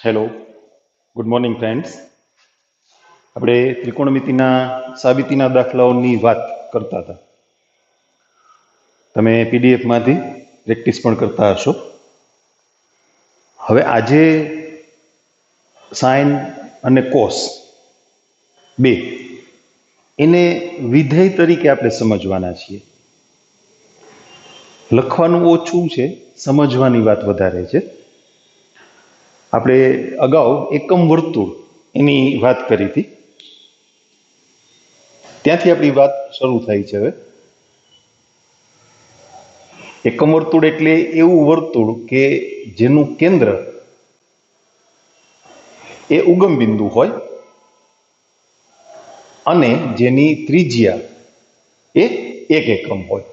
Hello, good morning friends. આપણે ત્રિકોણમિતિના સાબિતીના દાખલાઓની વાત કરતા હતા. તમે પીડીએફમાંથી પ્રેક્ટિસ પણ કરતા હશો. હવે આજે સાઇન અને કોસ બે એને વિધેય તરીકે આપણે સમજવાના છીએ. લખવાનું ઓછું છે, સમજવાની વાત વધારે છે. આપણે અગાઉ એકમ વર્તુળ એની વાત કરી હતી, ત્યાંથી આપણી વાત શરૂ થાય છે. હવે એકમ વર્તુળ એટલે એવું વર્તુળ કે જેનું કેન્દ્ર એ ઉગમ બિંદુ હોય અને જેની ત્રિજ્યા એ એક એકમ હોય.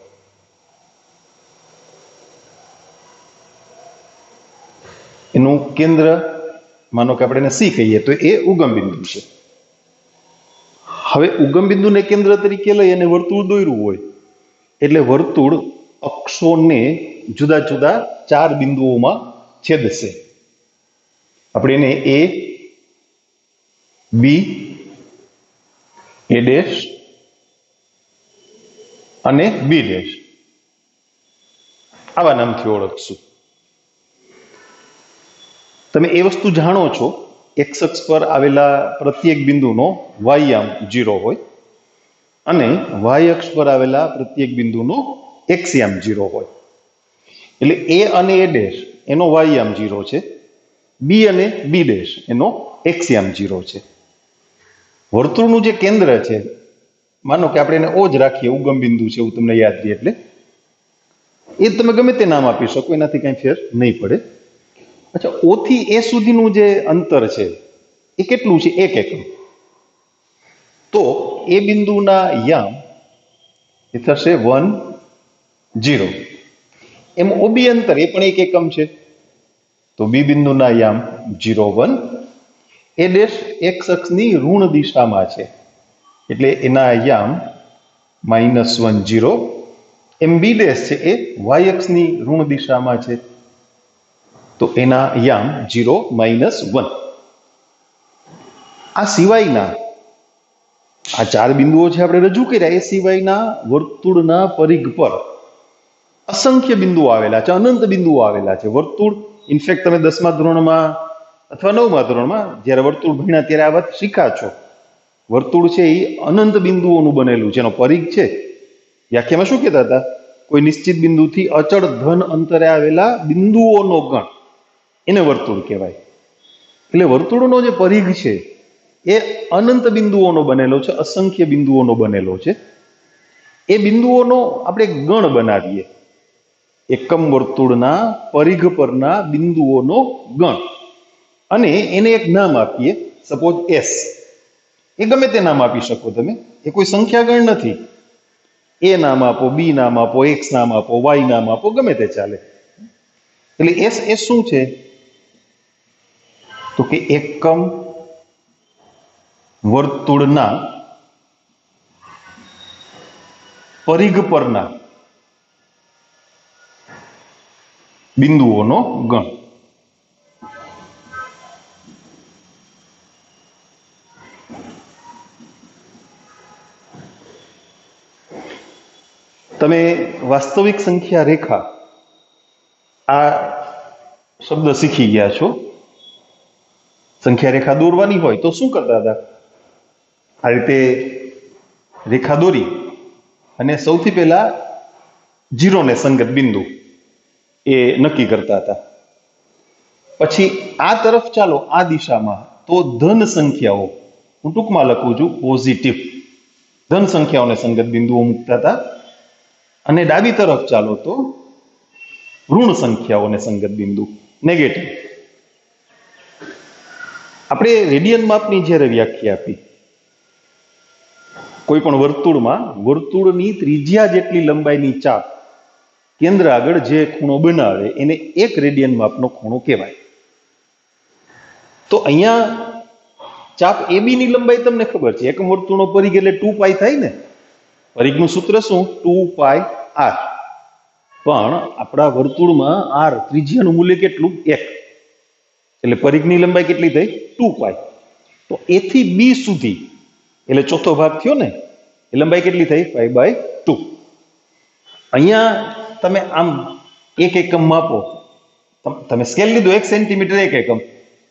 એનું કેન્દ્ર માનો કે આપણે એને સી કહીએ તો એ ઉગમ બિંદુ છે. હવે ઉગમ બિંદુને કેન્દ્ર તરીકે લઈ અને વર્તુળ દોર્યું હોય એટલે વર્તુળ અક્ષોને જુદા જુદા ચાર બિંદુઓમાં છેદશે. આપણે એને એ, બી, એ ડેશ અને બી ડેશ આવા નામથી ઓળખશું. તમે એ વસ્તુ જાણો છો, એક્સ અક્ષ પર આવેલા પ્રત્યેક બિંદુનો વાયયામ 0 હોય અને વાય અક્ષ પર આવેલા પ્રત્યેક બિંદુનો એક્સયામ 0 હોય. એટલે એ અને એ ડેશ એનો વાયયામ 0 છે, બી અને બી ડેશ એનો એક્સયામ 0 છે. વર્તુળનું જે કેન્દ્ર છે, માનો કે આપણે એને ઓ જ રાખીએ, ઉગમ બિંદુ છે એવું તમને યાદ રહે એટલે એ તમે ગમે તે નામ આપી શકો, એનાથી કઈ ફેર નહીં પડે. અચ્છા, ઓ થી એ સુધીનું જે અંતર છે એ કેટલું છે? એક એકમ. તો એ બિંદુના યામ એ થશે 1, 0. એમ ઓબી અંતર એ પણ એક એકમ છે, તો બી બિંદુના યામ 0, 1. એ ડેશ એક્સ અક્ષની ઋણ દિશામાં છે એટલે એના યામ -1, 0. એમ બી ડેશ છે એ વાય અક્ષની ઋણ દિશામાં છે તો એના યામ 0, -1. આ સિવાયના આ ચાર બિંદુઓ છે આપણે રજૂ કર્યા, એ સિવાયના વર્તુળના પરિઘ પર અસંખ્ય બિંદુઓ આવેલા છે, અનંત બિંદુઓ આવેલા છે. વર્તુળ ઇનફેક્ટ તમે 10મા ધોરણમાં અથવા 9મા ધોરણમાં જ્યારે વર્તુળ ભણ્યા ત્યારે આ વાત શીખ્યા છો. વર્તુળ છે એ અનંત બિંદુઓનું બનેલું છે. એનો પરિઘ છે, વ્યાખ્યામાં શું કહેતા હતા? કોઈ નિશ્ચિત બિંદુથી અચળ ધન અંતરે આવેલા બિંદુઓનો ગણ, એને વર્તુળ કહેવાય. એટલે વર્તુળનો જે પરિઘ છે એ અનંત બિંદુઓનો બનેલો છે, અસંખ્ય બિંદુઓનો બનેલો છે. એ બિંદુઓનો આપણે ગણ બનાવીએ, એકમ વર્તુળના પરિઘ પરના બિંદુઓનો ગણ, અને એને એક નામ આપીએ, સપોઝ એસ. એ ગમે તે નામ આપી શકો તમે, એ કોઈ સંખ્યા ગણ નથી. એ નામ આપો, બી નામ આપો, એક્સ નામ આપો, વાય નામ આપો, ગમે તે ચાલે. એટલે એસ એ શું છે? તો કે એકમ વર્તુળના પરિઘ પરના બિંદુઓનો ગણ. તમે વાસ્તવિક સંખ્યા રેખા આ શબ્દ શીખી ગયા છો. સંખ્યા રેખા દોરવાની હોય તો શું કરતા હતા? આ રીતે રેખા દોરી અને સૌથી પહેલા 0 ને સંગત બિંદુ એ નક્કી કરતા હતા. પછી આ તરફ ચાલો, આ દિશામાં, તો ધન સંખ્યાઓ, હું ટૂંકમાં લખું છું પોઝિટિવ, ધન સંખ્યાઓને સંગત બિંદુઓ મૂકતા હતા. અને ડાબી તરફ ચાલો તો ઋણ સંખ્યાઓને સંગત બિંદુ, નેગેટિવ. આપણે રેડિયન માપની જ્યારે વ્યાખ્યા આપી, કોઈ પણ વર્તુળમાં વર્તુળની ત્રિજ્યા જેટલી લંબાઈની ચાપ કેન્દ્ર આગળ જે ખૂણો બનાવે એને 1 રેડિયન માપનો ખૂણો કહેવાય. તો અહીંયા ચાપ AB ની લંબાઈ તમને ખબર છે, એકમ વર્તુળનો પરિઘ એટલે 2π થાય ને. પરિઘનું સૂત્ર શું? 2πr. પણ આપણા વર્તુળમાં r ત્રિજ્યાનું મૂલ્ય કેટલું? 1. એટલે પરિઘની લંબાઈ કેટલી થઈ? 2π. તો a થી b સુધી એટલે ચોથો ભાગ થયો ને, એ લંબાઈ કેટલી થઈ? π/2. અહીંયા તમે આમ એક એકમ માપો, તમે સ્કેલ લીધો 1 સેન્ટીમીટર 1 એકમ,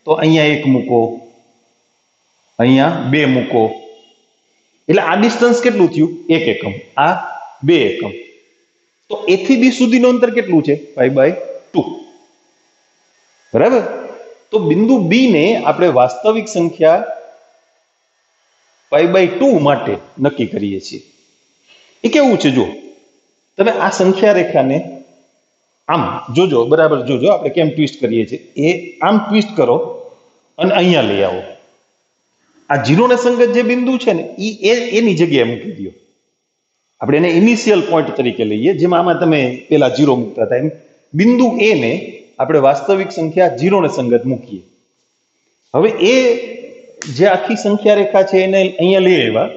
તો અહીંયા 1 મૂકો, અહીંયા 2 મૂકો, એટલે આ ડિસ્ટન્સ કેટલું થયું? 1 એકમ, આ 2 એકમ. તો a થી b સુધીનું અંતર કેટલું છે? π/2. બરાબર? તો બિંદુ b ને આપણે વાસ્તવિક સંખ્યા π/2 માટે નક્કી કરીએ છીએ. એ કેવું છે જો, તમે આ સંખ્યા રેખાને આમ જોજો, બરાબર જોજો આપણે કેમ ટ્વિસ્ટ કરીએ છીએ. એ આમ ટ્વિસ્ટ કરો અને અહીંયા લઈ આવો. આ 0 ને સંગત જે બિંદુ છે ને એની જગ્યાએ મૂકી દો. આપણે એને ઇનિશિયલ પોઈન્ટ તરીકે લઈએ, જેમાં આમાં તમે પેલા 0 મૂકતા હતા એમ બિંદુ a ને આપણે વાસ્તવિક સંખ્યા 0 ને સંગત મૂકીએ. હવે એ જે આખી સંખ્યા રેખા છે એને અહીંયા લઈ આવ્યા.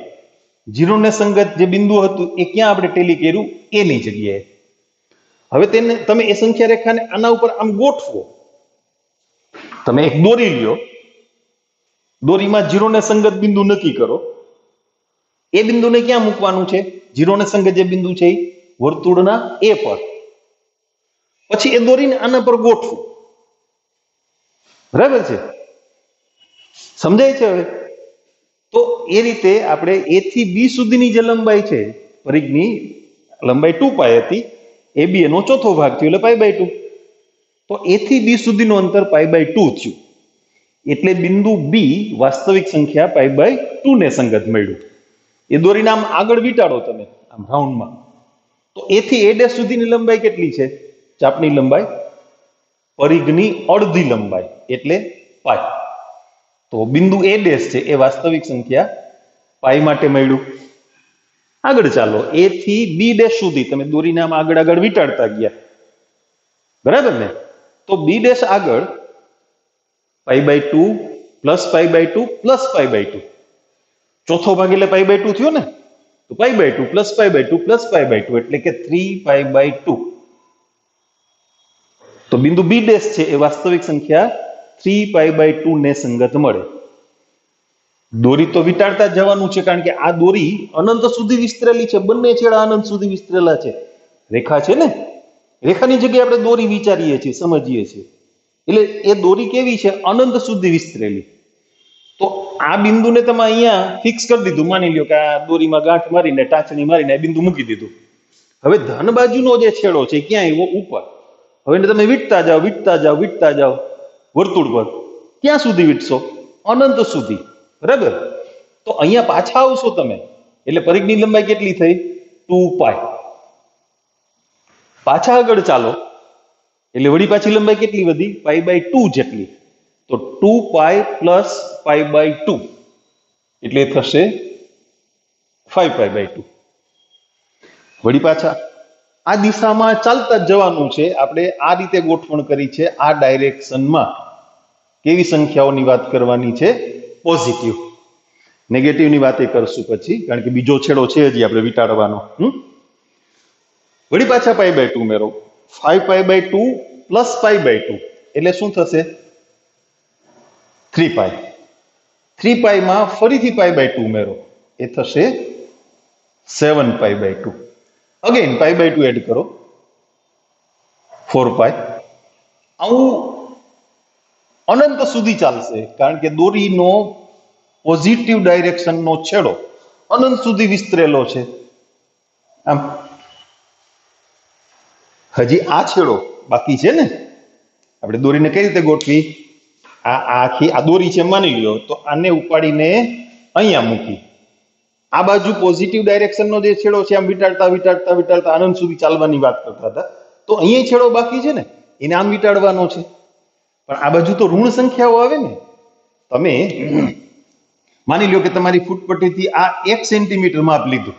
0 ને સંગત જે બિંદુ હતું એ ક્યાં આપણે ટેલી કર્યું? a ની જગ્યાએ. હવે તેને તમે એ સંખ્યા રેખાને આના ઉપર આમ ગોઠવો. તમે એક દોરી લ્યો, દોરીમાં 0 ને સંગત બિંદુ નક્કી કરો. એ બિંદુને ક્યાં મૂકવાનું છે? 0 ને સંગત જે બિંદુ છે એ વર્તુળના a પર. પછી એ દોરીને આના પર ગોઠવો. બરાબર છે? સમજાય છે હવે? તો એ રીતે આપણે a થી b સુધીની જે લંબાઈ છે, પરિઘની લંબાઈ 2π હતી, એ b એનો ચોથો ભાગ થયો એટલે π/2. તો a થી b સુધીનું અંતર π/2 થયું. એટલે બિંદુ b વાસ્તવિક સંખ્યા π/2 ને સંગત મળ્યું. એ દોરીને આમ આગળ વીંટાળો તમે આમ રાઉન્ડમાં, તો a થી a' સુધીની લંબાઈ કેટલી છે? ચાપની લંબાઈ, પરિઘની અડધી લંબાઈ એટલે π. તો બિંદુ a' છે એ વાસ્તવિક સંખ્યા π માટે મળ્યું. આગળ ચાલો, a થી b' સુધી તમે દોરીને આમ આગળ આગળ વીંટાળતા ગયા, બરાબર ને? તો b' આગળ π/2 પ્લસ π/2 પ્લસ π/2, ચોથો ભાગ એટલે π/2 થયો ને, તો π/2 પ્લસ π/2 પ્લસ π/2 એટલે કે 3π/2. તો બિંદુ b' છે એ વાસ્તવિક સંખ્યા 3π/2 ને સંગત મળે. દોરી તો વીંટાળતા જ જવાનું છે, કારણ કે આ દોરી અનંત સુધી વિસ્તરેલી છે, બંને છેડા અનંત સુધી વિસ્તરેલા છે. રેખા છે ને, રેખાની જગ્યાએ આપણે દોરી વિચારીએ છીએ, સમજીએ છીએ. એટલે એ દોરી કેવી છે? અનંત સુધી વિસ્તરેલી. તો આ બિંદુને તમે અહીંયા ફિક્સ કરી દીધું, માની લ્યો કે આ દોરીમાં ગાંઠ મારીને ટાંચણી મારીને બિંદુ મૂકી દીધું. હવે ધન બાજુનો જે છેડો છે ક્યાં આવ્યો? ઉપર. હવે તમે વીંટતા જાઓ, વીંટતા જાઓ, વીંટતા જાઓ વર્તુળ પર. ક્યાં સુધી વીંટશો? અનંત સુધી. બરાબર? તો અહીંયા પાછા આવશો તમે એટલે પરિઘની લંબાઈ કેટલી થઈ? 2π. પાછા આગળ ચાલો એટલે વળી પાછી લંબાઈ કેટલી વધી? π/2 જેટલી. તો 2π પ્લસ π/2 એટલે થશે 5π/2. વળી પાછા આ દિશામાં ચાલતા જ જવાનું છે. આપણે આ રીતે ગોઠવણ કરી છે. આ ડાયરેક્શનમાં કેવી સંખ્યાઓની વાત કરવાની છે? પોઝિટિવ. નેગેટિવની વાત એ કરશું પછી, કારણ કે બીજો છેડો છે હજી આપણે વિટાડવાનો. વળી પાછા π/2 ઉમેરો. 5π/2 પ્લસ π/2 એટલે શું થશે? 3π. 3π માં ફરીથી π/2 ઉમેરો, એ થશે 7π/2. અગેન π/2 એડ કરો, 4π. આવું અનંત સુધી ચાલશે, કારણ કે દોરીનો પોઝિટિવ ડાયરેક્શનનો છેડો અનંત સુધી વિસ્તરેલો છે. આમ હજી આ છેડો બાકી છે ને. આપણે દોરીને કઈ રીતે ગોઠવી? આખી આ દોરી છે માની લ્યો, તો આને ઉપાડીને અહીંયા મૂકી. આ બાજુ પોઝિટિવ ડાયરેક્શનનો જે છેડો છે આમ વિટાડતા વિટાડતા વિટાડતા આનંદ સુધી ચાલવાની વાત કરતા હતા. તો અહીંયા છેડો બાકી છે ને, એને આમ વિટાડવાનો છે. પણ આ બાજુ તો ઋણ સંખ્યાઓ આવે ને. તમે માની લ્યો કે તમારી ફૂટપટ્ટીથી આ 1 સેન્ટીમીટર માપ લીધું,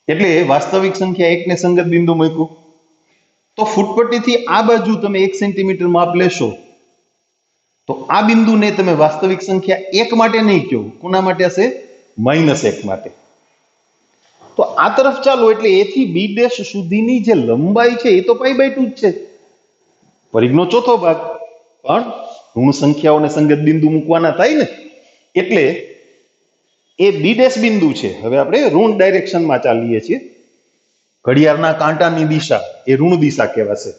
એટલે વાસ્તવિક સંખ્યા 1 ને સંગત બિંદુ મૂક્યું. તો ફૂટપટ્ટીથી આ બાજુ તમે 1 સેન્ટીમીટર માપ લેશો, તો આ બિંદુને તમે વાસ્તવિક સંખ્યા 1 માટે નહીં કહો. કોના માટે હશે? -1 માટે. તો આ તરફ ચાલો એટલે a થી b' સુધીની જે લંબાઈ છે એ તો π/2 જ છે, પરિઘનો ચોથો ભાગ. પણ ઋણ સંખ્યાઓને સંગત બિંદુ મૂકવાના થાય ને, એટલે એ બી ડેશ બિંદુ છે. હવે આપણે ઋણ ડાયરેક્શનમાં ચાલીએ છીએ. ઘડિયાળના કાંટાની દિશા એ ઋણ દિશા કહેવાશે.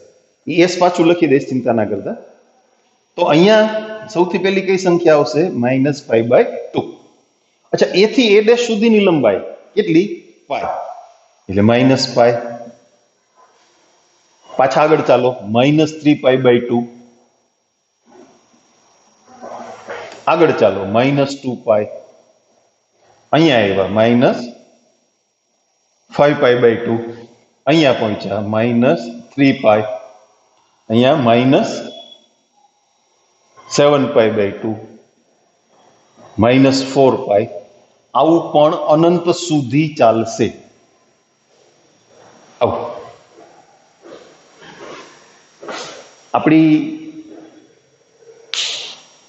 એસ પાછું લખી દઈશ, ચિંતા ના કરતા. તો અહીંયા સૌથી પહેલી કઈ સંખ્યા આવશે? -π/2. અચ્છા, એ થી એ ડેશ સુધીની લંબાઈ કેટલી? પાય, એટલે -π. પાછા આગળ ચાલો, -3π/2. આગળ ચાલો, -2π. અહીંયા આવ્યા -5π/2. અહીંયા પહોંચ્યા -3π. અહીંયા -7π/2, -4π. આવું પણ અનંત સુધી ચાલશે. આવું આપણી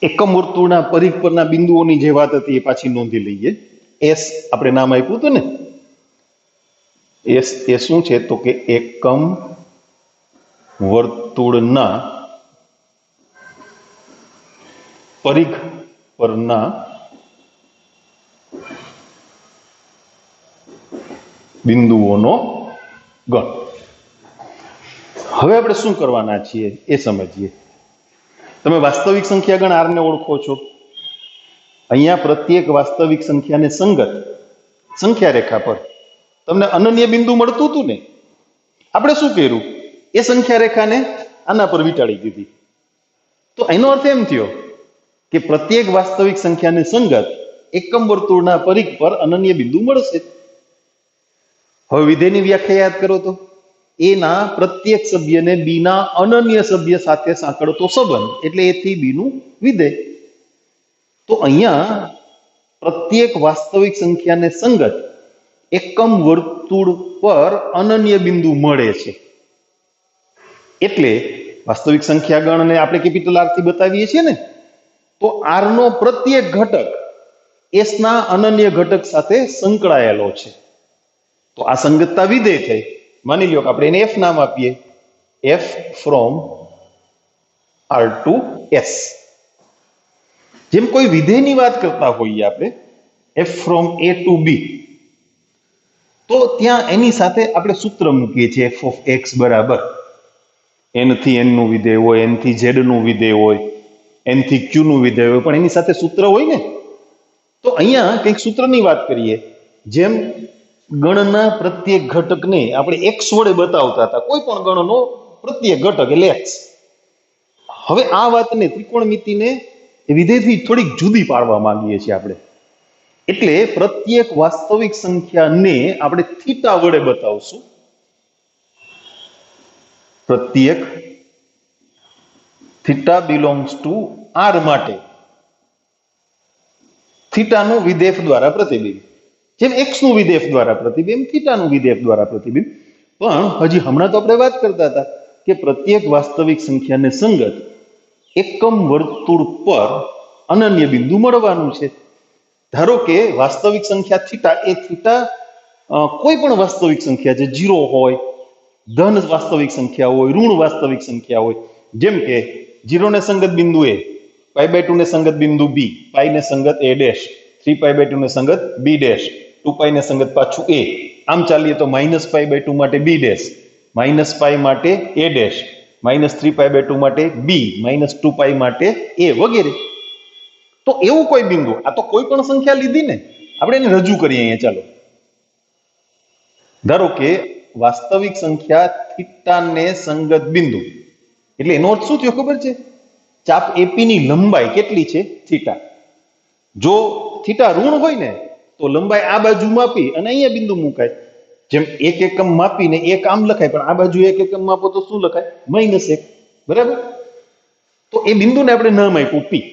એકમ વર્તુળના પરિઘ પરના બિંદુઓની જે વાત હતી એ પાછી નોંધી લઈએ. એસ આપણે નામ આપ્યું હતું ને, એસ એ શું છે? તો કે એકમ વર્તુળના પરિઘ પરના બિંદુઓનો ગણ. હવે આપણે શું કરવાના છીએ એ સમજીએ. તમે વાસ્તવિક સંખ્યા ગણ r ને ઓળખો છો. અહીંયા પ્રત્યેક વાસ્તવિક સંખ્યાને સંગત સંખ્યા રેખા પર તમને અનન્ય બિંદુ મળતું હતું ને, આપણે શું કર્યું? એ સંખ્યા રેખાને આના પર વીંટાળી દીધી. તો એનો અર્થ એમ થયો કે પ્રત્યેક વાસ્તવિક સંખ્યાને સંગત એકમ વર્તુળના પરિઘ પર અનન્ય બિંદુ મળશે. હવે વિધેયની વ્યાખ્યા યાદ કરો તો, એના પ્રત્યેક સભ્યને બીના અનન્ય સભ્ય સાથે સાંકળતો સંબંધ, એટલે એ થી બીનું વિધેય. તો અહીંયા પ્રત્યેક વાસ્તવિક સંખ્યાને સંગત એકમ વર્તુળ પર અનન્ય બિંદુ મળે છે. એટલે વાસ્તવિક સંખ્યા ગણને આપણે કેપિટલ આર થી બતાવીએ છીએ ને, તો આર નો પ્રત્યેક ઘટક એસ ના અનન્ય ઘટક સાથે સંકળાયેલો છે. તો આ સંગતતા વિધેય થઈ. માની લ્યો કે આપણે એને એફ નામ આપીએ, F from R to S. જેમ કોઈ વિધેયની વાત કરતા હોઈએ આપણે, F from A to B, તો ત્યાં એની સાથે આપણે સૂત્ર મૂકીએ છીએ, એફ ઓફ એક્સ બરાબર એન થી એન નું વિધેય હોય, એન થી ઝેડ નું વિધેય હોય, એન થી ક્યુ નું વિધેય હોય, પણ એની સાથે સૂત્ર હોય ને. તો અહીંયા કંઈક સૂત્રની વાત કરીએ. જેમ ગણના પ્રત્યેક ઘટકને આપણે એક્સ વડે બતાવતા હતા, કોઈ પણ ગણનો પ્રત્યેક ઘટક એટલે એક્સ. હવે આ વાતને ત્રિકોણમિતિને વિધેયથી થોડીક જુદી પાડવા માંગીએ છીએ આપણે. એટલે પ્રત્યેક વાસ્તવિક સંખ્યાને આપણે થીટા વડે બતાવશું. પ્રત્યેક થીટા બિલોંગ્સ ટુ આર માટે થીટાનું વિધેય દ્વારા પ્રતિબિંબ. જેમ એક્સ નું વિધેય દ્વારા પ્રતિબિંબ, થીટાનું વિધેય દ્વારા પ્રતિબિંબ. પણ હજી હમણાં તો આપણે વાત કરતા હતા કે પ્રત્યેક વાસ્તવિક સંખ્યાને સંગત એકમ વર્તુળ પર અનન્ય બિંદુ મળવાનું છે. ધારો કે વાસ્તવિક સંખ્યા થીટા, એ થીટા કોઈ પણ વાસ્તવિક સંખ્યા છે, 0 હોય, ધન વાસ્તવિક સંખ્યા હોય, ઋણ વાસ્તવિક સંખ્યા હોય. જેમ કે 0 ને સંગત બિંદુ એ, π/2 ને સંગત બિંદુ બી, પાઈ ને સંગત એ ડેશ, 3π/2 ને સંગત બી ડેશ, 2π ને સંગત પાછું એ. આમ ચાલીએ તો -π/2 માટે બી ડેશ, -π માટે એ ડેશ, -3π/2 માટે બી, -2π માટે એ, વગેરે. તો એવું કોઈ બિંદુ, આ તો કોઈ પણ સંખ્યા લીધી ને, આપણે એને રજૂ કરીએ અહીંયા. ચાલો, ધારો કે વાસ્તવિક સંખ્યા થીટાને સંગત બિંદુ, એટલે એનો અર્થ શું થયો ખબર છે? ચાપ એપી ની લંબાઈ કેટલી છે? થીટા. જો થીટા ઋણ હોય ને તો લંબાઈ આ બાજુ માપી અને અહીંયા બિંદુ મુકાય. જેમ 1 એકમ માપીને 1 આમ લખાય, પણ આ બાજુ 1 એકમ માપો તો શું લખાય? -1. બરાબર? તો એ બિંદુને આપણે નામ આપ્યું પી,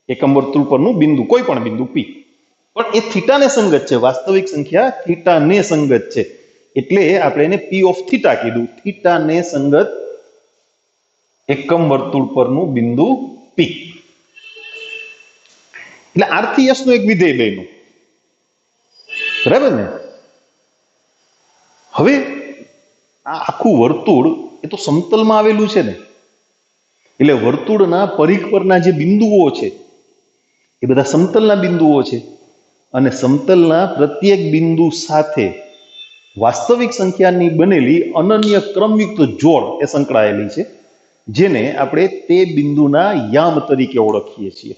એકમ વર્તુળ પરનું બિંદુ, કોઈ પણ બિંદુ પી. પણ એ થીટાને સંગત છે, વાસ્તવિક સંખ્યા થીટાને સંગત છે, એટલે આપણે એને પી ઓફ થીટા કીધું. થીટાને સંગત એકમ વર્તુળ પરનું બિંદુ પી. એટલે આરથી નું એક વિધેય બન્યું. બરાબર ને? હવે આ આખું વર્તુળ એ તો સમતલમાં આવેલું છે ને, એટલે વર્તુળના પરિઘ પરના જે બિંદુઓ છે એ બધા સમતલના બિંદુઓ છે અને સમતલના પ્રત્યેક બિંદુ સાથે વાસ્તવિક સંખ્યાની બનેલી અનન્ય ક્રમયુક્ત જોડ એ સંકળાયેલી છે, જેને આપણે તે બિંદુના યામ તરીકે ઓળખીએ છીએ.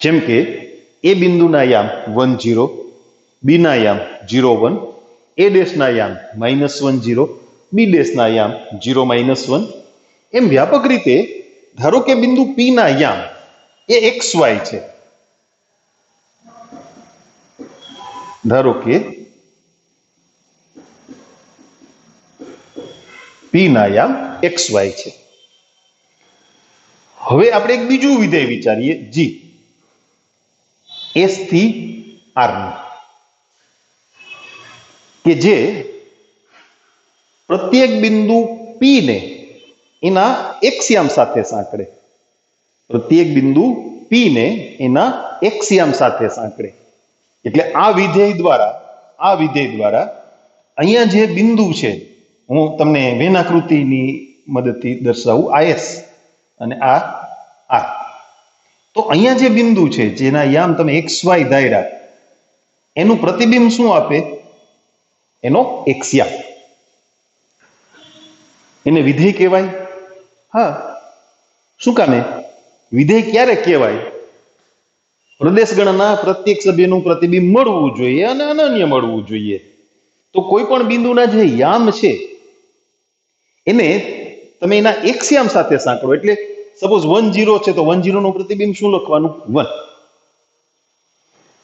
જેમ કે એ બિંદુના યામ 1 0, બી ના યામ 0 1, એ ડેશના યામ -1 0, બી ડેશના યામ 0 -1. એમ વ્યાપક રીતે ધારો કે બિંદુ પી ના યામ એ XY છે. ધારો કે પી ના યામ XY છે. હવે આપણે એક બીજું વિધેય વિચારીએ જી, S થી R નું, કે જે પ્રત્યેક બિંદુ P ને એના X યામ સાથે સાંકળે. પ્રત્યેક બિંદુ P ને એના X યામ સાથે સાંકળે. એટલે આ વિધેય દ્વારા અહીંયા જે બિંદુ છે, હું તમને વેનાકૃતિની મદદથી દર્શાવું, આ S અને આ R. તો અહીંયા જે બિંદુ છે જેના યામ તમે XY ધાર્યા, એનું પ્રતિબિંબ શું આપે? એનો X યામ. એને વિધેય કહેવાય. હા, શું કામે? વિધેય ક્યારે કહેવાય? પ્રદેશ ગણના પ્રત્યેક સભ્યનું પ્રતિબિંબ મળવું જોઈએ અને અનન્ય મળવું જોઈએ. તો કોઈ પણ બિંદુના જે યામ છે એને તમે એના X યામ સાથે સાંકળો. એટલે સપોઝ 1 0 છે તો 1 0 નું પ્રતિબિંબ શું લખવાનું? 1.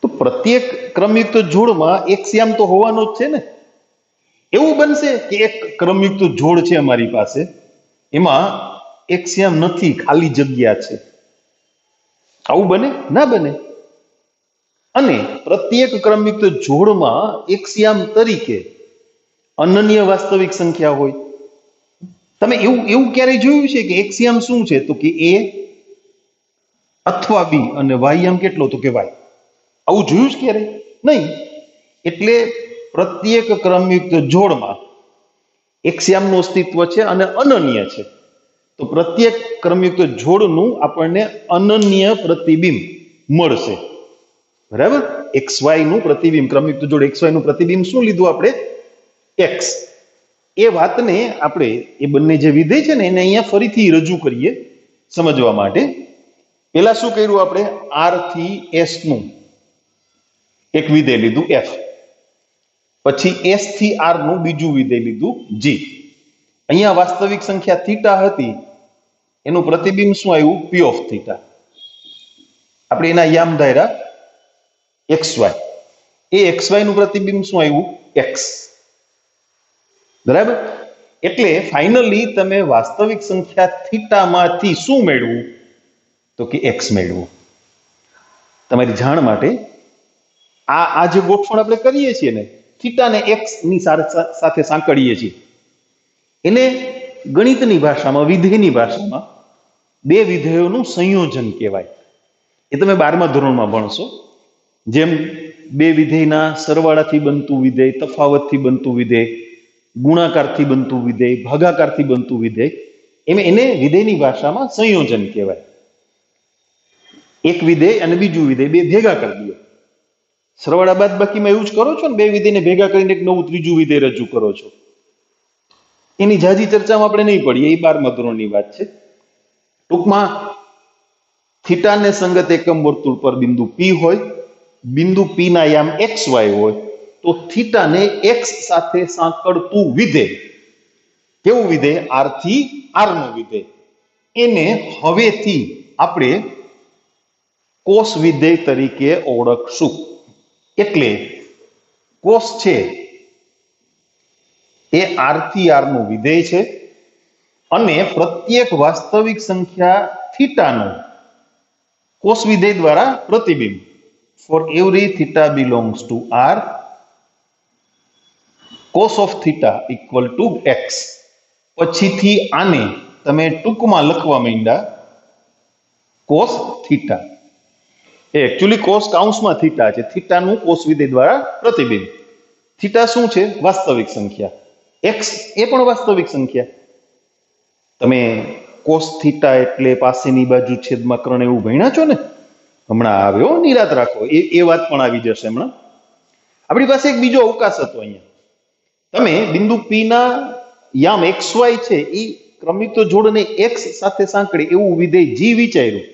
તો પ્રત્યેક ક્રમયુક્ત જોડમાં X યામ તો હોવાનો જ છે ને. એવું બનશે કે એક ક્રમયુક્ત જોડ છે અમારી પાસે, એમાં X યામ નથી, ખાલી જગ્યા છે. આવું બને? ના બને. અને પ્રત્યેક ક્રમયુક્ત જોડમાં X યામ તરીકે અનન્ય વાસ્તવિક સંખ્યા હોય. તમે એવું ક્યારેય જોયું છે કે X યામ શું છે? તો કે A અથવા B અને Y યામ કેટલો? તો કે Y. આવું જોયું જ ક્યારે? નહીં. એટલે પ્રત્યેક ક્રમયુક્ત જોડમાં X યામનું અસ્તિત્વ છે અને અનન્ય છે. તો પ્રત્યેક ક્રમયુક્ત જોડનું આપણને અનન્ય પ્રતિબિંબ મળશે. બરાબર? XY નું પ્રતિબિંબ, ક્રમયુક્ત જોડ XY નું પ્રતિબિંબ શું લીધું આપણે? X. એ વાતને આપણે એ બંને જે વિધેય છે ને એને અહીંયા ફરીથી રજૂ કરીએ સમજવા માટે. પહેલા શું કર્યું આપણે? R થી S નું એક વિધેય લીધું F. પછી S થી R નું બીજું વિધેય લીધું G. અહીંયા વાસ્તવિક સંખ્યા થીટા હતી, એનું પ્રતિબિંબ શું આવ્યું? P of theta. આપણે એના યામ ધાર્યા XY. એ XY નું પ્રતિબિંબ શું આવ્યું? X. બરાબર? એટલે ફાઇનલી તમે વાસ્તવિક સંખ્યા થીટામાંથી શું મેળવું? તો કે X મેળવું. તમારી જાણ માટે આ જે ગોઠવણ આપણે કરીએ છીએ ને, થીટાને X ની સાથે સાંકળીએ છીએ, એને ગણિતની ભાષામાં, વિધેયની ભાષામાં બે વિધેયોનું સંયોજન કહેવાય. એ તમે 12મા ધોરણમાં ભણશો. જેમ બે વિધેયના સરવાળાથી બનતું વિધેય, તફાવતથી બનતું વિધેય, ગુણાકારથી બનતું વિધેય, ભાગાકારથી બનતું વિધેય, એને વિધેયની ભાષામાં સંયોજન કહેવાય. એક વિધેય અને બીજું વિધેય બે ભેગા કરી દો. સરવાળા બાદબાકીમાં એવું જ કરો છો ને, બે વિધેયને ભેગા કરીને એક નવું ત્રીજું વિધેય રજૂ કરો છો. એની જાજી ચર્ચામાં આપણે નહીં પડીએ, એ 12મા ધોરણની વાત છે. ટૂંકમાં થીટાને સંગત એકમ વર્તુળ પર બિંદુ P હોય, બિંદુ P ના યામ XY હોય, તો થીટાને X સાથે સાંકળતું વિધેય, કેવું વિધેય? R થી R નું વિધેય, એને હવેથી આપણે કોસ વિધેય તરીકે ઓળખશું. એટલે કોસ છે એ R થી R નું વિધેય છે અને પ્રત્યેક વાસ્તવિક સંખ્યા થીટાનું કોસ વિધેય દ્વારા પ્રતિબિંબ. For every theta belongs to R, cos of theta equal to X. પછીથી આને તમે ટૂંકમાં લખવા માંડ્યા cos theta. એ એકચ્યુઅલી cos કાઉન્સમાં થીટા છે. થીટાનું કોસ વિધેય દ્વારા પ્રતિબિંબ. થીટા શું છે? વાસ્તવિક સંખ્યા. X એ પણ વાસ્તવિક સંખ્યા. તમે કોસ થીટા એટલે પાસેની બાજુ છેદમાં કર્ણ એવું ભણ્યા છો ને? હમણાં આવ્યો, નિરાત રાખો, એ વાત પણ આવી જશે હમણાં. આપણી પાસે એક બીજો અવકાશ હતો અહીંયા. તમે બિંદુ P ના યામ XY છે એ ક્રમિક જોડને x સાથે સાંકળે એવું વિધેય g વિચાર્યું,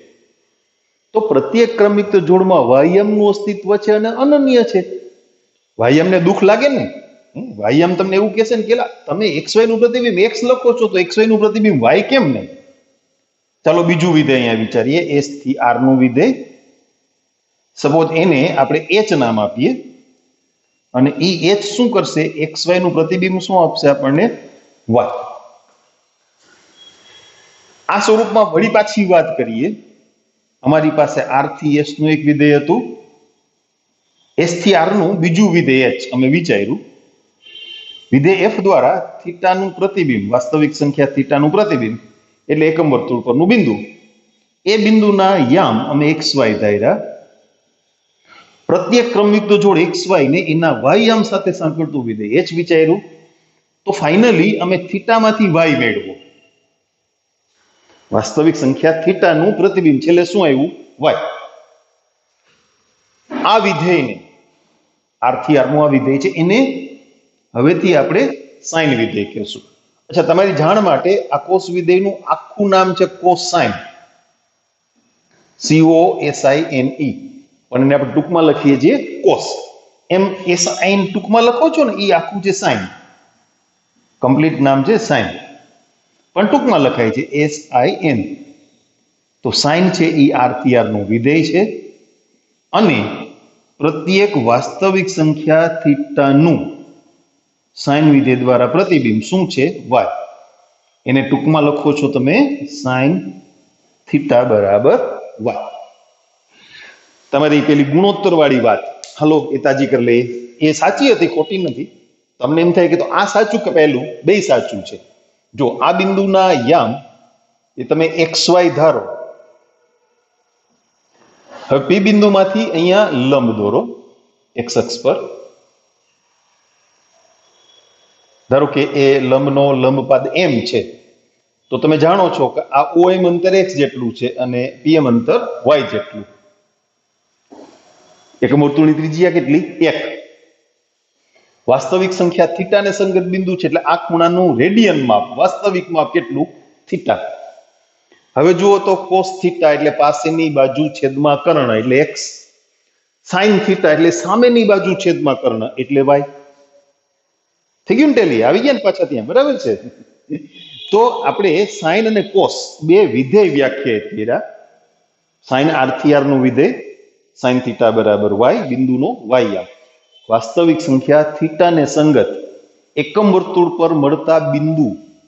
તો પ્રત્યેક ક્રમિક જોડમાં વાયમ નું અસ્તિત્વ છે અને અનન્ય છે. વાયમ ને દુઃખ લાગે ને? વાયમ તમને એવું કહેશે ને કે તમે XY નું પ્રતિબિંબ x લખો છો તો XY નું પ્રતિબિંબ y કેમ નહીં? ચાલો બીજું વિધેય અહીંયા વિચારીએ, s થી r નું વિધેય. સપોઝ એને આપણે h નામ આપીએ અને એ h શું કરશે? XY નું પ્રતિબિંબ શું આપશે આપણને? y. આ સ્વરૂપમાં વળી પાછી વાત કરીએ, અમારી પાસે r થી s નું એક વિધેય હતું, s થી r નું બીજું વિધેય h અમે વિચાર્યું. વિધેય f દ્વારા થીટાનું પ્રતિબિંબ, વાસ્તવિક સંખ્યા થીટાનું પ્રતિબિંબ એટલે એકમ વર્તુળ પરનું બિંદુ, એ બિંદુના યામ અમે xy ધાર્યા. પ્રત્યેક ક્રમયુક્ત જોડ xy ને એના y યામ સાથે સાંકળતું વિધેય h વિચાર્યું. તો ફાઇનલી અમે થીટામાંથી y મેળવો. વાસ્તવિક સંખ્યા થીટાનું પ્રતિબિંબ છેલ્લે શું આવ્યું? y. આ વિધેયને, r થી r નું આ વિધેય છે, એને હવેથી આપણે સાઇન વિધેય કહેશું. અચ્છા, તમારી જાણ માટે આ કોસ વિધેયનું આખું નામ છે કોસાઇન, COSINE, પણ એને આપણે ટૂંકમાં લખીએ છીએ કોસ. એમ સાઇન ટૂંકમાં લખો છો ને, એ આખું છે સાઇન. કમ્પ્લીટ નામ છે સાઇન, પણ ટૂંકમાં લખાય છે SIN. તો સાઇન છે એ r થી r નું વિધેય છે અને પ્રત્યેક વાસ્તવિક સંખ્યા થીટાનું સાઇન વિધેય દ્વારા પ્રતિબિંબ શું છે? y. એને ટૂંકમાં લખો છો તમે સાઇન થીટા બરાબર y. તમારી પેલી ગુણોત્તર વાળી વાત, હલો એ તાજી કરી લઈએ. એ સાચી હતી, ખોટી નથી. તમને એમ થાય કે તો આ સાચું કે પહેલું? બે સાચું છે. જો આ બિંદુના યામ એ તમે XY ધારો. હવે P બિંદુમાંથી અહીંયા લંબ દોરો x અક્ષ પર. ધારો કે એ લંબનો લંબપાદ m છે, તો તમે જાણો છો કે આ OM અંતર x જેટલું છે અને PM અંતર y જેટલું. એકમ વર્તુળની ત્રિજ્યા કેટલી? 1. વાસ્તવિક સંખ્યા થીટાને સંગત બિંદુ છે એટલે આ ખૂણાનું રેડિયન માપ, વાસ્તવિક માપ કેટલું? થીટા. હવે જુઓ તો કોસ થીટા એટલે પાસેની બાજુ છેદમાં કર્ણ એટલે x, સાઇન થીટા એટલે સામેની બાજુ છેદમાં કર્ણ એટલે y. થઈ ગયું ને ટેલી? આવી ગયા ને પાછા ત્યાં? બરાબર છે. તો આપણે સાઇન અને કોસ બે વિધેય વ્યાખ્યાયિત કર્યા. સાઇન r થી r નું વિધેય સાઇન થીટા બરાબર y, બિંદુનો y યામ. વાસ્તવિક સંખ્યા થીટાને સંગત એકમ વર્તુળ પર મળતા બિંદુ,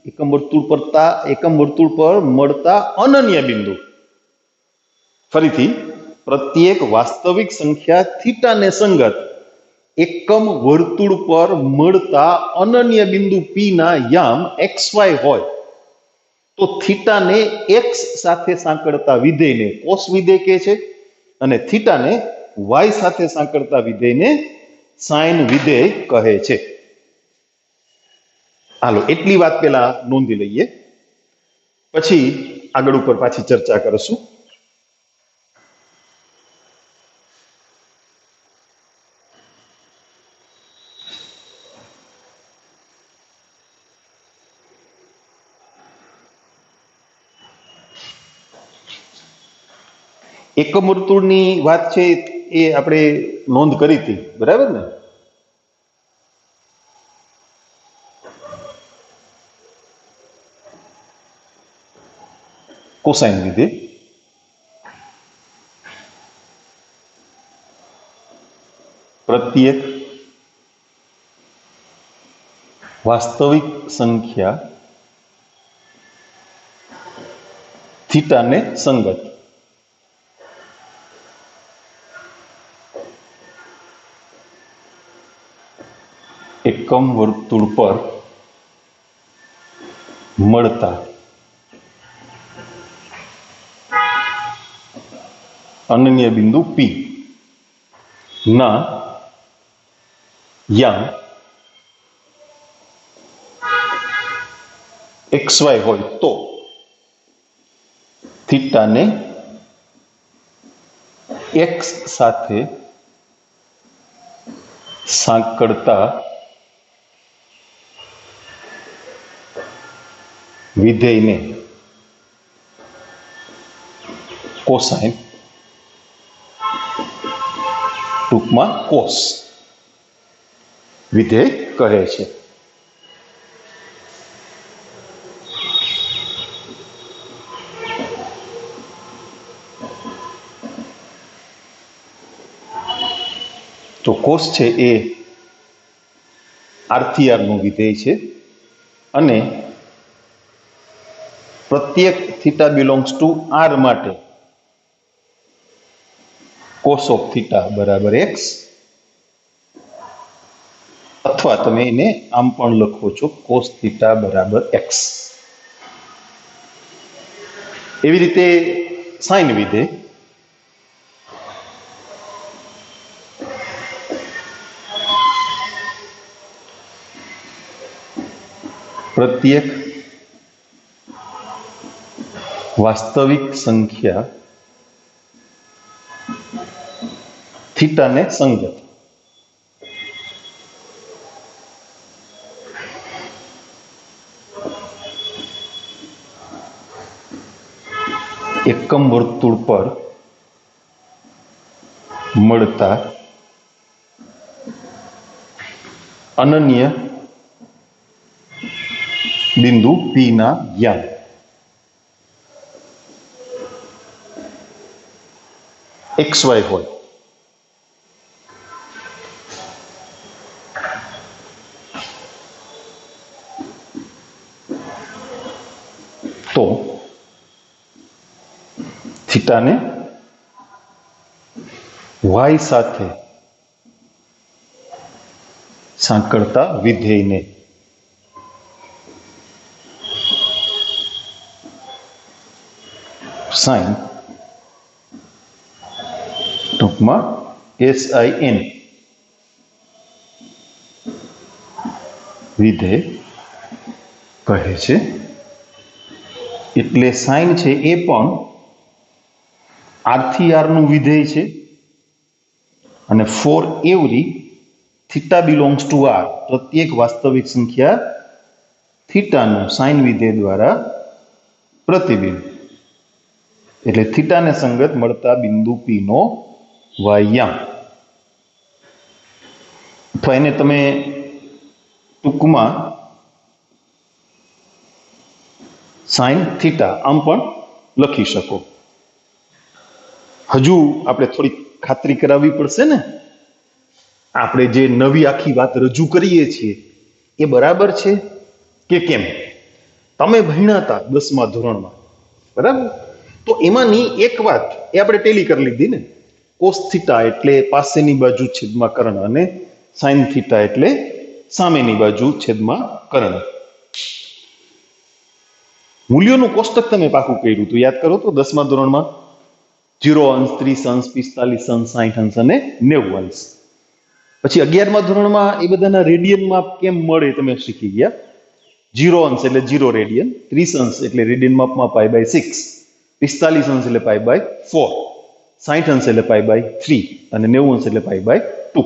એકમ વર્તુળ પર મળતા અનન્ય બિંદુ. ફરીથી, પ્રત્યેક વાસ્તવિક સંખ્યા થીટાને સંગત એકમ વર્તુળ પર મળતા અનન્ય બિંદુ P ના યામ XY હોય તો થીટાને x સાથે સાંકળતા વિધેયને કોસ વિધેય કહે છે અને થીટાને y સાથે સાંકળતા વિધેયને સાઇન વિધેય કહે છે. હાલો, એટલી વાત પેલા નોંધી લઈએ, પછી આગળ ઉપર પાછી ચર્ચા કરશું. એકમ વર્તુળની વાત છે એ આપણે નોંધ કરી હતી, બરાબર ને? કોસાઇન વિધેય. પ્રત્યેક વાસ્તવિક સંખ્યા થીટાને સંગત એકમ વર્તુળ પર મળતા અનન્ય બિંદુ P ના યામ XY હોય તો થીટાને x સાથે સાંકળતા વિધેયને કોસાઇન, ટૂંકમાં કોસ વિધેય કહે છે. તો કોસ છે એ આરથી આરનું વિધેય છે અને પ્રત્યેક થીટા બિલોંગ્સ ટુ આર માટે કોસ ઓફ થીટા બરાબર એક્સ, અથવા તમે એને આમ પણ લખો છો કોસ થીટા બરાબર એક્સ. એવી રીતે સાઇન વિધેય પ્રત્યેક વાસ્તવિક સંખ્યા થીટાને સંગત એકમ વર્તુળ પર મળતા અનન્ય બિંદુ P ના યામ XY હોય તો થીટાને y સાથે સાંકળતા વિધેયને સાઇન, ટૂંકમાં SIN વિધેય કહે છે. એટલે સાઇન છે એ પણ આરથી આરનું વિધેય છે અને for every theta belongs to R, પ્રત્યેક વાસ્તવિક સંખ્યા થીટાનું સાઇન વિધેય દ્વારા પ્રતિબિંબ, એટલે થીટાને સંગત મળતા બિંદુ P નો વાયામ, અથવા એને તમે ટૂંકમાં સાઇન થીટા આમ પણ લખી શકો. હજુ આપણે થોડી ખાતરી કરાવવી પડશે ને, આપણે જે નવી આખી વાત રજૂ કરીએ છીએ એ બરાબર છે કે કેમ? તમે ભણ્યા હતા 10મા ધોરણમાં, બરાબર? તો એમાંની એક વાત એ આપણે ટેલી કરી લીધી ને, કોસ થીટા એટલે પાસેની બાજુ છેદમાં કર્ણ અને સાઇન થીટા એટલે સામેની બાજુ છેદમાં કર્ણ. મૂલ્યોનું કોષ્ટક તમે પાકું કર્યું હતું, યાદ કરો તો 10મા ધોરણમાં 0 અંશ, 30 અંશ, 45 અંશ, 60 અંશ અને 90 અંશ. પછી 11મા ધોરણમાં એ બધાના રેડિયનમાં કેમ મળે તમે શીખી ગયા. 0 અંશ એટલે 0 રેડિયન, 30 અંશ એટલે રેડિયન માપમાં π/6, 45 અંશ એટલે π/4, 60 અંશ એટલે π/3 અને 90 અંશ એટલે π/2.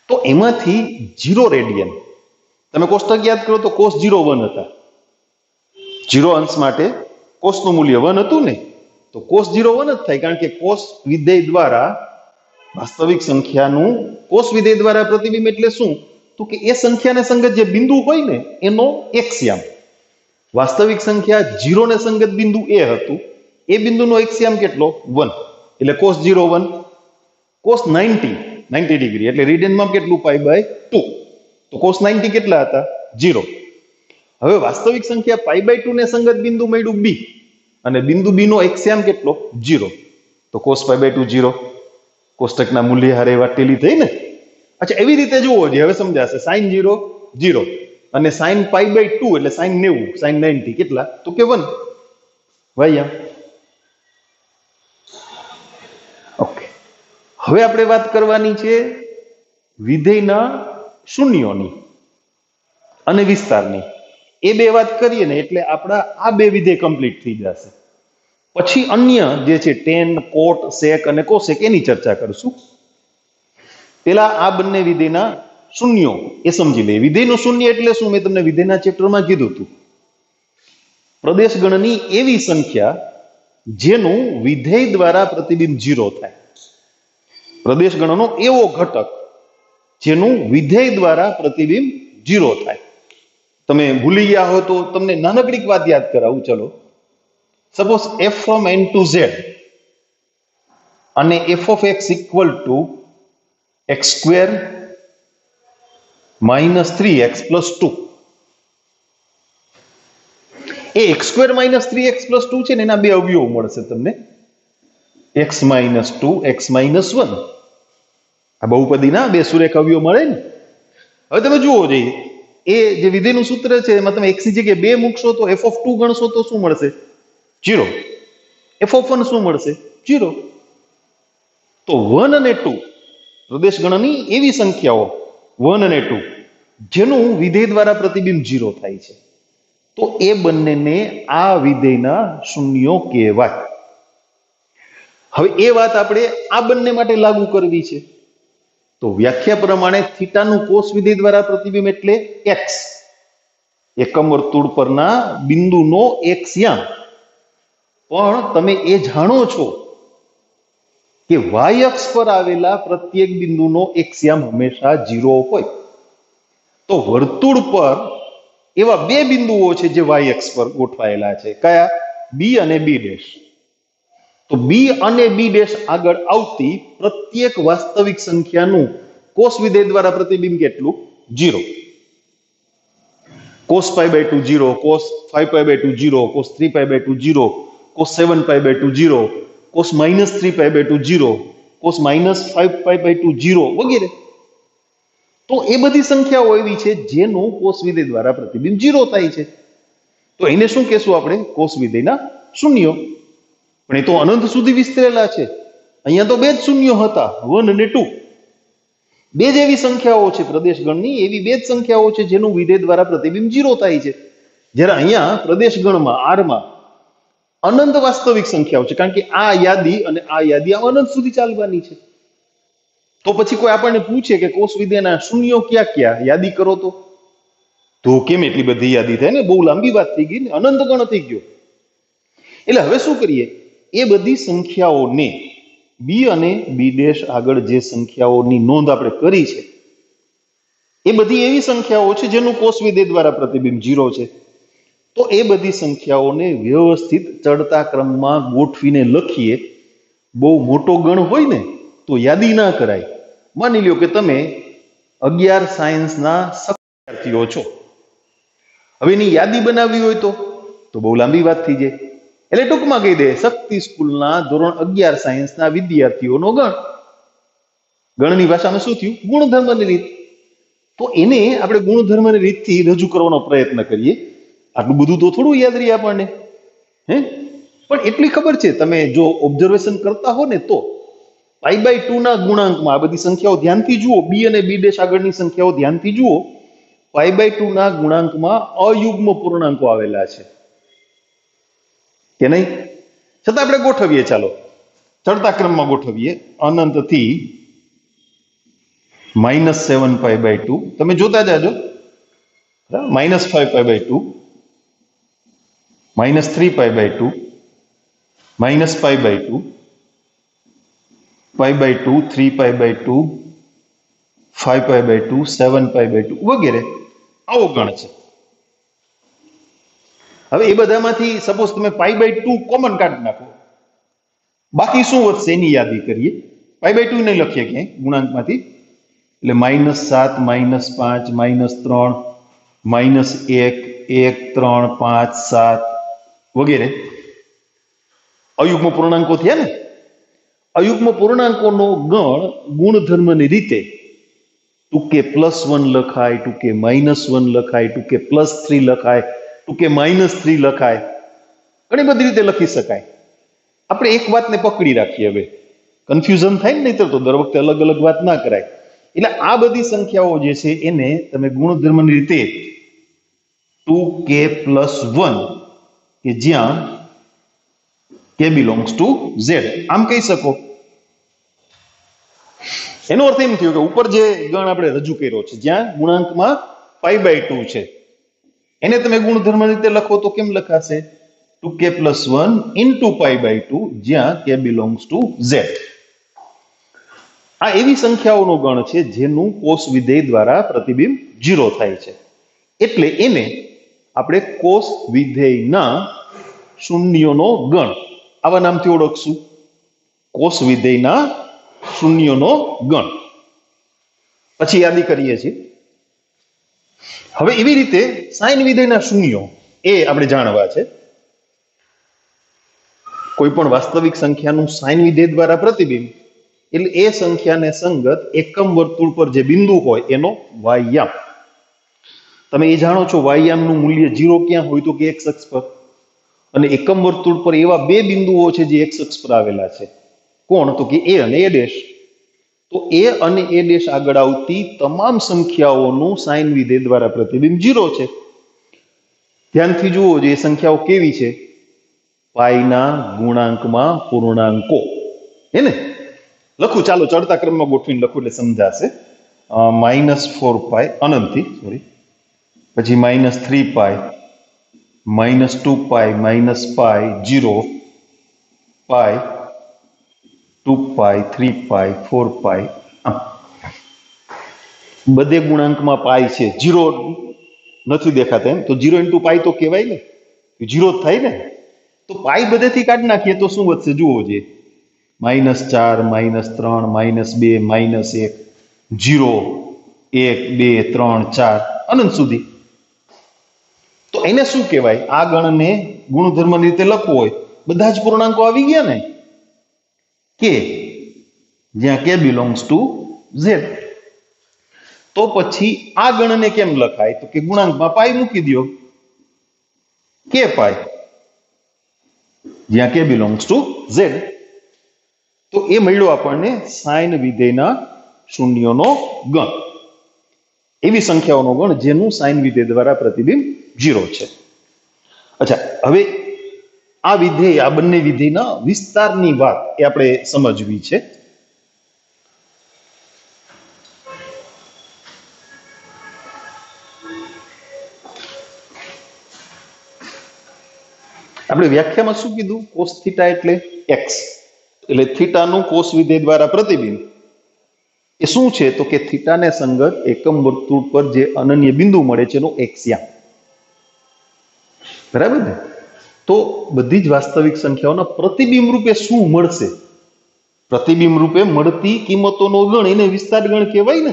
તો એમાંથી 0 રેડિયન તમે કોષ્ટક યાદ કરો તો cos 0 1 હતા. 0 અંશ માટે કોસનું મૂલ્ય 1 હતું ને, તો cos 0 1 જ થાય, કારણ કે કોસ વિધેય દ્વારા વાસ્તવિક સંખ્યાનું કોસ વિધેય દ્વારા પ્રતિબિંબ એટલે શું? તો કે એ સંખ્યાને સંગત જે બિંદુ હોય ને એનો એક્સયામ. વાસ્તવિક સંખ્યા 0 ને સંગત બિંદુ એ હતું, એ બિંદુનો એક્સયામ કેટલો? 1. એટલે cos 0 1, cos 90 ડિગ્રી એટલે રેડિયનમાં કેટલું? π/2. તો cos 90 કેટલા હતા? 0. હવે વાસ્તવિક સંખ્યા π/2 ને સંગત બિંદુ મળ્યું B, અને બિંદુ B નો એક્સયામ કેટલો? 0. તો cos π/2 0. કોષ્ટકના મૂલ્ય હારે વાટેલી થઈ ને. અચ્છા, એવી રીતે જુઓ જે હવે સમજાશે. sin 0 0 અને sin π/2 એટલે sin 90, sin 90 કેટલા? તો કે 1. વાયા. ઓકે, હવે આપણે વાત કરવાની છે વિધેયના શૂન્યોની અને વિસ્તારની. એ બે વાત કરીએ ને એટલે આપણા આ બે વિધેય કમ્પ્લીટ થઈ જશે. પછી અન્ય જે છે ટેન, કોટ, સેક અને કોસેક એની ચર્ચા કરશું. પેલા આ બંને વિધેયના શૂન્યો એ સમજી લઈએ. વિધેયનું શૂન્ય એટલે શું? મેં તમને વિધેયના ચેપ્ટરમાં કીધું હતું. પ્રદેશ ગણની એવી સંખ્યા જેનું વિધેય દ્વારા પ્રતિબિંબ 0 થાય. પ્રદેશ ગણનો એવો ઘટક જેનું વિધેય દ્વારા પ્રતિબિંબ 0 થાય. તમે ભૂલી ગયા હો તો તમને નાનકડી વાત યાદ કરાવું. ચલો, suppose f from n to z અને f of x equal to x square minus 3x plus 2. A x square minus 3x plus 2 છે ને એના બે અવયવો મળશે તમને, x minus 2, x minus 1. આ બહુપદીના બે સુરેખ અવયવો મળે ને. હવે તમે જુઓ જોઈએ, એ જે વિધેયનું સૂત્ર છે એમાં તમે x ની જગ્યાએ 2 મૂકશો તો f of 2 ગણશો તો શું મળશે? 0. f of 1 શું મળશે? 0. તો 1 અને 2 પ્રદેશ ગણની એવી સંખ્યાઓ 1 અને 2 જેનું વિધેય દ્વારા પ્રતિબિંબ 0 થાય છે, તો એ બંનેને આ વિધેયના શૂન્યો કહેવાય. હવે એ વાત આપણે આ બંને માટે લાગુ કરવી છે. તો વ્યાખ્યા પ્રમાણે થીટાનું કોસ વિધેય દ્વારા પ્રતિબિંબ એટલે x, એકમ વર્તુળ પરના બિંદુનો x યામ. પણ તમે એ જાણો છો કે y અક્ષ પર આવેલા પ્રત્યેક બિંદુનો x યામ હંમેશા 0 હોય. તો વર્તુળ પર એવા બે બિંદુઓ છે જે y અક્ષ પર ગોઠવાયેલા છે. કયા? b અને b ડેશ. તો b અને b ડેશ આગળ આવતી પ્રત્યેક વાસ્તવિક સંખ્યાનું કોસ વિધેય દ્વારા પ્રતિબિંબ કેટલું? 0. cos π/2 0, cos 5π/2 0, cos 3π/2 0, cos 7π/2 0, cos -3π/2 0, cos -5π/2 0 વગેરે. તો એ બધી સંખ્યાઓ એવી છે જેનું કોસ વિધેય દ્વારા પ્રતિબિંબ 0 થાય છે. તો એને શું કહેશું આપણે? કોસ વિધેયના શૂન્યો. પણ એ તો અનંત સુધી વિસ્તરેલા છે. અહીંયા તો બે જ શૂન્યો હતા, 1 અને 2. બે જ એવી સંખ્યાઓ છે પ્રદેશ ગણની, એવી બે જ સંખ્યાઓ છે જેનું વિધેય દ્વારા પ્રતિબિંબ 0 થાય છે. જ્યારે અહીંયા પ્રદેશ ગણમાં આરમાં અનંત વાસ્તવિક સંખ્યાઓ છે, કારણ કે આ યાદી અને આ યાદી અનંત સુધી ચાલવાની છે. તો પછી કોઈ આપણને પૂછે કે કોસ વિધેયના શૂન્યો ક્યાં ક્યાં, યાદી કરો તો કેમ એટલી બધી યાદી થાય ને? બહુ લાંબી વાત થઈ ગઈ ને, અનંત ગણ થઈ ગયો. એટલે હવે શું કરીએ? એ બધી સંખ્યાઓને b અને b ડેશ આગળ જે સંખ્યાઓની નોંધ આપણે કરી છે એ બધી એવી સંખ્યાઓ છે જેનું કોસ વિધેય દ્વારા પ્રતિબિંબ 0 છે. તો એ બધી સંખ્યાઓને વ્યવસ્થિત ચડતા ક્રમમાં ગોઠવીને લખીએ. બહુ મોટો ગણ હોય ને તો યાદી ના કરાય. માની લ્યો કે તમે 11 સાયન્સના વિદ્યાર્થીઓ છો. હવે એની યાદી બનાવવી હોય તો બહુ લાંબી વાત થઈ જાય. એટલે ટૂંકમાં કહી દે, શક્તિ સ્કૂલના ધોરણ 11 સાયન્સના વિદ્યાર્થીઓનો ગણ. ગણની ભાષામાં શું થયું? ગુણધર્મની રીત. તો એને આપણે ગુણધર્મની રીતથી રજૂ કરવાનો પ્રયત્ન કરીએ. આટલું બધું તો થોડું યાદ રહે આપણને, પણ એટલી ખબર છે, તમે જો ઓબ્ઝર્વેશન કરતા હો ને તો π/2 ના ગુણાંકમાં આ બધી સંખ્યાઓ ધ્યાનથી જુઓ, b અને b ડેશ આગળની સંખ્યાઓ ધ્યાનથી જુઓ. π/2 ના ગુણાંકમાં અયુગ્મ પૂર્ણાંકો આવેલા છે કે નહીં? છતાં આપણે ગોઠવીએ. ચાલો ચડતા ક્રમમાં ગોઠવીએ. અનંતથી -7π/2 તમે જોતા જાજો. -5π/2, -3π/2, -π/2, π/2, 3π/2, 5π/2, 7π/2 વગેરે. આવો ગણ છે. હવે એ બધામાંથી સપોઝ તમે π/2 કોમન કાઢી નાખો, બાકી શું વધશે એની યાદી કરીએ. π/2 નહીં લખીએ ક્યાંય ગુણાંકમાંથી. એટલે -7, -5, -3, -1, 1, 3, 5, 7 વગેરે અયુગ્મ પૂર્ણાંકો થયા ને. અયુગ્મ પૂર્ણાંકોનો ગણ ગુણધર્મની રીતે ટૂંકે +1 લખાય, ટૂંકે -1 લખાય, ટૂંકે +3 લખાય, ટૂંકે -3 લખાય. ઘણી બધી રીતે લખી શકાય. આપણે એક વાતને પકડી રાખીએ. હવે કન્ફ્યુઝન થાય ને, નહીતર તો દર વખતે અલગ અલગ વાત ના કરાય. એટલે આ બધી સંખ્યાઓ જે છે એને તમે ગુણધર્મની રીતે 2k + 1 કે જ્યાં કે બિલોંગ્સ ટુ ઝેડ આમ કહી શકો. એનો અર્થ એમ થયો કે ઉપર જે ગણ આપણે રજૂ કર્યો છે જ્યાં ગુણાંકમાં π/2 છે એને તમે ગુણધર્મ રીતે લખો તો કેમ લખાશે 2k + 1 into π/2 જ્યાં k belongs to z. આ એવી સંખ્યાઓનો ગણ છે જેનું કોષ વિધેય દ્વારા પ્રતિબિંબ 0 થાય છે એટલે એને આપણે કોષ વિધેયના શૂન્યોનો ગણ આવા નામથી ઓળખશું. કોષ વિધેયના શૂન્યોનો ગણ. પછી યાદી કરીએ છીએ. હવે એવી રીતે સાઇન વિધેયના શૂન્યો એ આપણે જાણવા છે. કોઈ પણ વાસ્તવિક સંખ્યાનું સાઇન વિધેય દ્વારા પ્રતિબિંબ એટલે એ સંખ્યાને સંગત એકમ વર્તુળ પર જે બિંદુ હોય એનો વાયયામ. તમે એ જાણો છો વાયયામનું મૂલ્ય 0 ક્યાં હોય તો કે x અક્ષ પર, અને એકમ વર્તુળ પર એવા બે બિંદુઓ છે જે x અક્ષ પર આવેલા છે. કોણ તો કે a અને a'. તો a અને a' આગળ આવતી તમામ સંખ્યાઓનું સાઇન વિધેય દ્વારા પ્રતિબિંબ 0 છે. ધ્યાનથી જુઓ જે સંખ્યાઓ કેવી છે પાઈના ગુણાંકમાં પૂર્ણાંકો હે ને. લખું ચાલો ચડતા ક્રમમાં ગોઠવીને લખું એટલે સમજાશે. -4π અનંતથી સોરી, પછી -3π, -2π, -π, 0, π, 2π, 3π, 4π. બધે ગુણાંકમાં પાઈ છે, 0 નથી દેખાતા એમ તો 0 × π તો કહેવાય ને, 0 જ થાય ને. તો પાઈ બધેથી કાઢી નાખીએ તો શું વધશે જુઓ જે -4, -3, -2, -1, 0, 1, 2, 3, 4 અનંત સુધી. તો એને શું કહેવાય? આ ગણને ગુણધર્મની રીતે લખવું હોય બધા જ પૂર્ણાંકો આવી ગયા ને કે જ્યાં k belongs to z. તો પછી આ ગણને કેમ લખાય તો કે ગુણાંકમાં પાઈ મૂકી દો k π જ્યાં k belongs to z. તો એ મળ્યો આપણને સાઇન વિધેયના શૂન્યોનો ગણ. એવી સંખ્યાઓનો ગણ જેનું સાઇન વિધેય દ્વારા પ્રતિબિંબ 0 છે. અચ્છા, હવે આ વિધેય આ બંને વિધેયના વિસ્તારની વાત એ આપણે સમજવી છે. આપણે વ્યાખ્યામાં શું કીધું? કોસ થીટા એટલે x, એટલે થીટાનું કોસ વિધેય દ્વારા પ્રતિબિંબ એ શું છે તો કે થીટાને સંગત એકમ વર્તુળ પર જે અનન્ય બિંદુ મળે છે એનો x-યામ. બરાબર ને? તો બધી જ વાસ્તવિક સંખ્યાઓના પ્રતિબિંબ રૂપે શું મળશે? પ્રતિબિંબ રૂપે મળતી કિંમતોનો ગણ એને વિસ્તાર ગણ કહેવાય ને.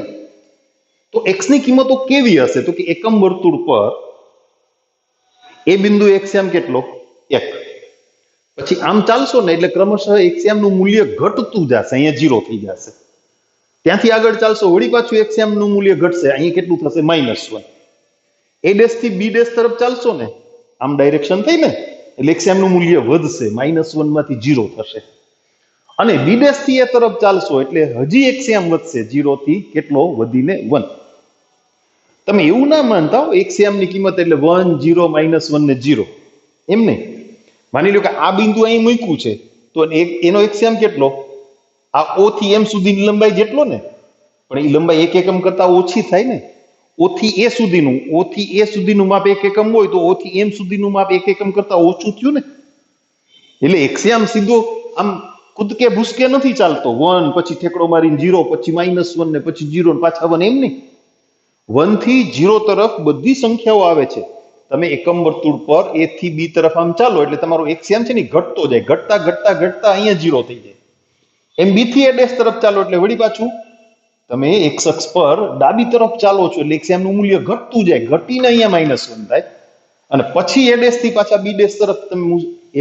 તો x ની કિંમતો કેવી હશે તો કે એકમ વર્તુળ પર એ બિંદુ x-યામ કેટલો? 1. પછી આમ ચાલશો ને એટલે ક્રમશઃ x-યામનું મૂલ્ય ઘટતું જશે, અહીંયા 0 થઈ જશે. ત્યાંથી આગળ ચાલશો વળી પાછું x-યામનું મૂલ્ય ઘટશે, અહીંયા કેટલું થશે? -1. a' થી b' તરફ ચાલશો ને આમ ડાયરેક્શન થઈ ને એટલે x-યામનું મૂલ્ય વધશે, -1 માંથી 0 થશે. અને b' થી a તરફ ચાલશો એટલે હજી x-યામ વધશે, 0 થી કેટલો? વધીને 1. તમે એવું ના માનતા હો x-યામની કિંમત એટલે 1, 0, -1 ને 0 એમ નહીં. માની લો કે આ બિંદુ અહીં મૂક્યું છે તો એનો x-યામ કેટલો? આ o થી m સુધીની લંબાઈ જેટલો ને, પણ એ લંબાઈ 1 એકમ કરતા ઓછી થાય ને. o થી a સુધીનું માપ 1 એકમ હોય તો o થી m સુધીનું માપ 1 એકમ કરતા ઓછું થયું ને. એટલે x-યામ સીધો આમ કૂદકે ભૂસકે નથી ચાલતો, 1 પછી ઠેકડો મારીને 0 પછી -1 ને પછી 0 ને પાછા 1 એમ નહીં. 1 થી 0 તરફ બધી સંખ્યાઓ આવે છે. તમે એકમ વર્તુળ પર a થી b તરફ આમ ચાલો એટલે તમારો x-યામ છે ને ઘટતો જાય, ઘટતા ઘટતા ઘટતા અહીંયા 0 થઈ જાય. એમ b થી a' તરફ ચાલો એટલે વળી પાછું તમે x અક્ષ પર ડાબી તરફ ચાલો છો એટલે x-યામનું મૂલ્ય ઘટતું જાય, ઘટીને અહીંયા -1 થાય. અને પછી a' થી પાછા b' તરફ તમે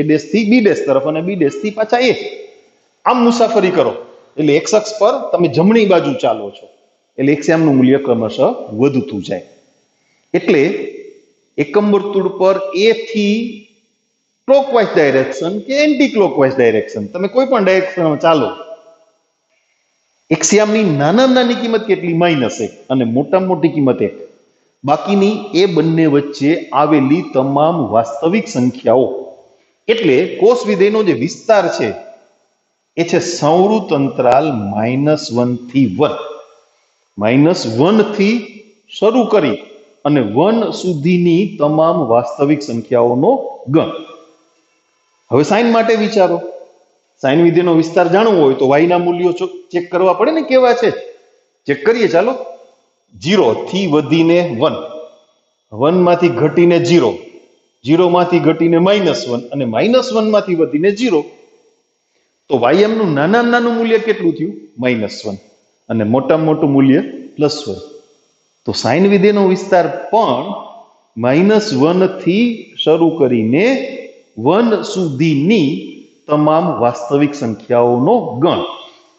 a' થી b' તરફ અને b' થી પાછા a આમ મુસાફરી કરો એટલે x અક્ષ પર તમે જમણી બાજુ ચાલો છો એટલે x-યામનું મૂલ્ય ક્રમશઃ વધતું જાય. એટલે એકમ વર્તુળ પર a થી ક્લોકવાઇઝ ડાયરેક્શન કે એન્ટી ક્લોકવાઇઝ ડાયરેક્શન તમે કોઈ પણ ડાયરેક્શનમાં ચાલો, x-યામની નાનામાં નાની કિંમત કેટલી? -1 અને મોટામાં મોટી કિંમત 1. બાકીની એ બંને વચ્ચે આવેલી તમામ વાસ્તવિક સંખ્યાઓ એટલે કોષ વિધેયનો જે વિસ્તાર છે એ છે સંવૃત અંતરાલ -1 થી 1. -1 થી શરૂ કરી અને 1 સુધીની તમામ વાસ્તવિક સંખ્યાઓનો ગણ. હવે સાઈન માટે વિચારો. સાઈન વિધેયનો વિસ્તાર જાણવો હોય તો y ના મૂલ્યો ચેક કરવા પડે ને, કેવા છે ચેક કરીએ. ચાલો, 0 થી વધીને 1, 1 માંથી ઘટીને 0, 0 માંથી ઘટીને -1 અને -1 માંથી વધીને 0. તો ym નું નાનામાં નાનું મૂલ્ય કેટલું થયું? -1 અને મોટામાં મોટું મૂલ્ય +1. તો સાઈન વિધેયનો વિસ્તાર પણ -1 થી શરૂ કરીને 1 સુધીની તમામ વાસ્તવિક સંખ્યાઓનો ગણ,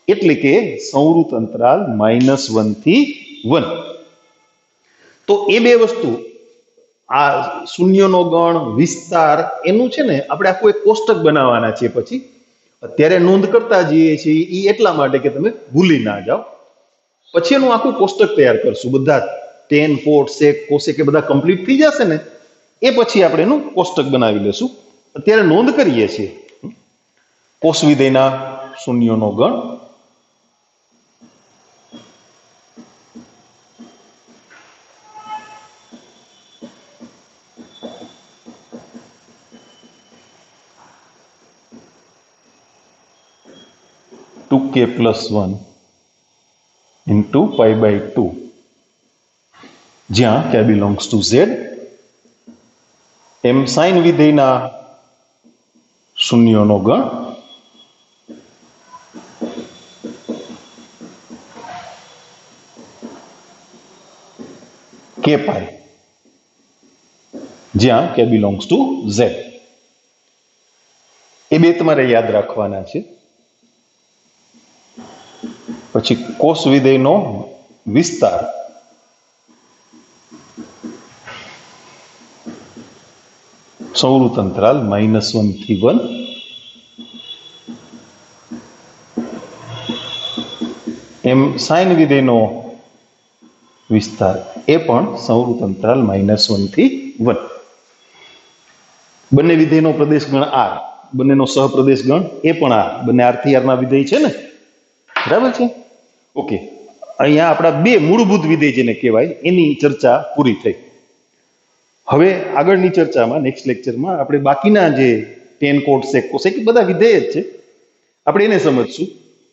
એટલે કે સંવૃત અંતરાલ -1 થી 1. તો એ બે વસ્તુ, આ શૂન્યનો ગણ, વિસ્તાર, એનું છે ને આપણે આખું એક કોષ્ટક બનાવવાના છે. પછી અત્યારે નોંધ કરતા જઈએ છીએ એ એટલા માટે કે તમે ભૂલી ના જાઓ. પછી એનું આખું કોષ્ટક તૈયાર કરશું. બધા tan, cot, sec, cosec એ બધા કમ્પ્લીટ થઈ જશે ને એ પછી આપણે એનું કોષ્ટક બનાવી લેશું. અત્યારે નોંધ કરીએ છીએ. કોષ વિધેયના શૂન્યનો ગણ. k + 1 into π/2, જ્યાં k belongs to z. એમ સાઈન વિધેયના શૂન્યનો ગણ. k π, જ્યાં k belongs to z. એ બે તમારે યાદ રાખવાના છે. પછી કોષ વિધેયનો વિસ્તાર. સંવૃત અંતરાલ -1 થી 1. એમ સાઈન વિધેયનો વિસ્તાર એ પણ સંવૃત અંતરાલ -1 થી 1. બંને વિધેયનો પ્રદેશ ગણ r, બંનેનો સહપ્રદેશ ગણ એ પણ r. બંને r થી r ના વિધેય છે ને, બરાબર છે? ઓકે, અહીંયા આપણા બે મૂળભૂત વિધેય જેને કહેવાય એની ચર્ચા પૂરી થઈ. હવે આગળની ચર્ચામાં, નેક્સ્ટ લેક્ચરમાં આપણે બાકીના જે tan, cot, sec, cosec બધા વિધેય જ છે, આપણે એને સમજશું.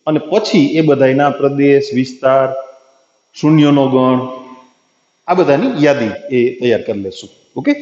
અને પછી એ બધાના પ્રદેશ, વિસ્તાર, શૂન્યનો ગણ, આ બધાની યાદી એ તૈયાર કરી લેશું. ઓકે.